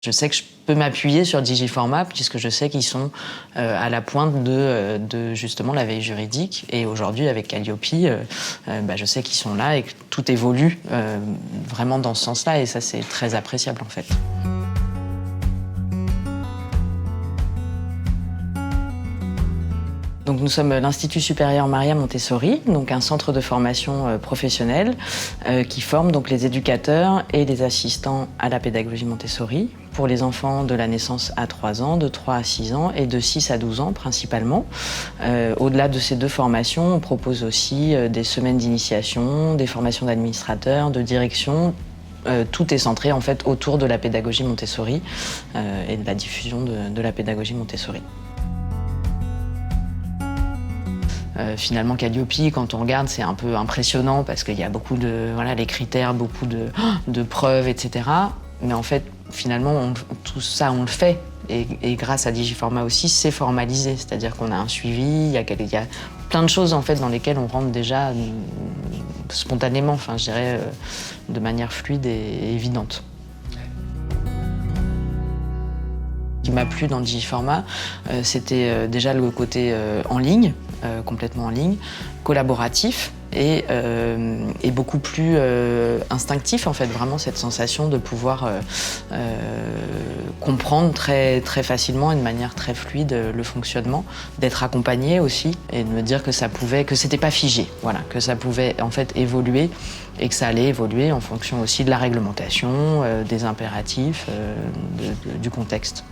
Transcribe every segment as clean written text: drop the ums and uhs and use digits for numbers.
Je sais que je peux m'appuyer sur Digiformat puisque je sais qu'ils sont à la pointe de justement la veille juridique. Et aujourd'hui, avec Calliope, je sais qu'ils sont là et que tout évolue vraiment dans ce sens-là. Et ça, c'est très appréciable, en fait. Donc nous sommes l'Institut supérieur Maria Montessori, donc un centre de formation professionnelle qui forme donc les éducateurs et les assistants à la pédagogie Montessori pour les enfants de la naissance à 3 ans, de 3 à 6 ans et de 6 à 12 ans principalement. Au-delà de ces deux formations, on propose aussi des semaines d'initiation, des formations d'administrateurs, de direction. Tout est centré en fait autour de la pédagogie Montessori et de la diffusion de la pédagogie Montessori. Finalement, Calliope, quand on regarde, c'est un peu impressionnant parce qu'il y a beaucoup de, les critères, beaucoup de preuves, etc. Mais en fait, finalement, tout ça, on le fait. Et grâce à Digiformat aussi, c'est formalisé. C'est-à-dire qu'on a un suivi, il y a plein de choses en fait, dans lesquelles on rentre déjà spontanément, je dirais, de manière fluide et évidente. Ce qui m'a plu dans le Digiformat, c'était déjà le côté en ligne, complètement en ligne, collaboratif et beaucoup plus instinctif, en fait, vraiment cette sensation de pouvoir comprendre très, très facilement et de manière très fluide le fonctionnement, d'être accompagné aussi et de me dire que c'était pas figé, que ça pouvait en fait évoluer et que ça allait évoluer en fonction aussi de la réglementation, des impératifs, du contexte.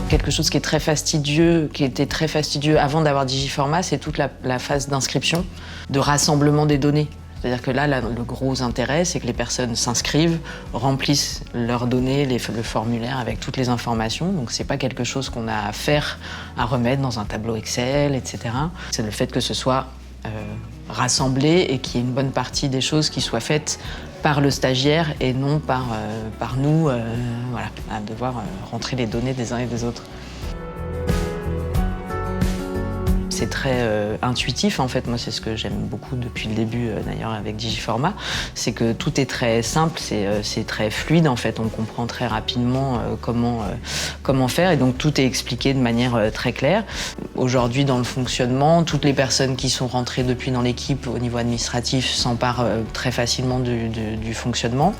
Quelque chose qui était très fastidieux avant d'avoir Digiformat, c'est toute la phase d'inscription, de rassemblement des données. C'est-à-dire que là, le gros intérêt, c'est que les personnes s'inscrivent, remplissent leurs données, le formulaire avec toutes les informations. Donc c'est pas quelque chose qu'on a à faire, à remettre dans un tableau Excel, etc. C'est le fait que ce soit rassemblé et qu'il y ait une bonne partie des choses qui soient faites par le stagiaire et non par nous, à devoir rentrer les données des uns et des autres. C'est très intuitif, en fait. Moi, c'est ce que j'aime beaucoup depuis le début, d'ailleurs, avec Digiformat. C'est que tout est très simple, c'est très fluide, en fait. On comprend très rapidement comment faire. Et donc, tout est expliqué de manière très claire. Aujourd'hui, dans le fonctionnement, toutes les personnes qui sont rentrées depuis dans l'équipe au niveau administratif s'emparent très facilement du fonctionnement.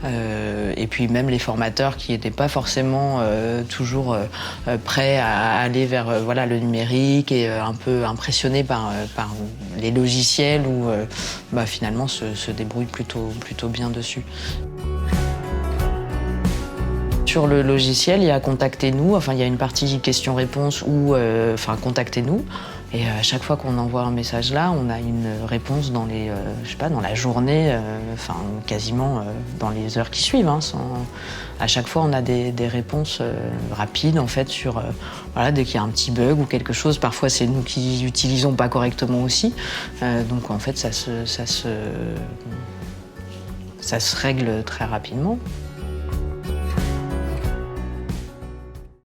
Et puis, même les formateurs qui n'étaient pas forcément toujours prêts à aller vers le numérique et un peu impressionnés par les logiciels où finalement se débrouillent plutôt bien dessus. Sur le logiciel, il y a Contactez-nous, il y a une partie questions-réponses ou Contactez-nous. Et à chaque fois qu'on envoie un message là, on a une réponse dans dans la journée, quasiment dans les heures qui suivent. À chaque fois, on a des réponses rapides en fait sur dès qu'il y a un petit bug ou quelque chose. Parfois, c'est nous qui l'utilisons pas correctement aussi. Donc en fait, ça se règle très rapidement.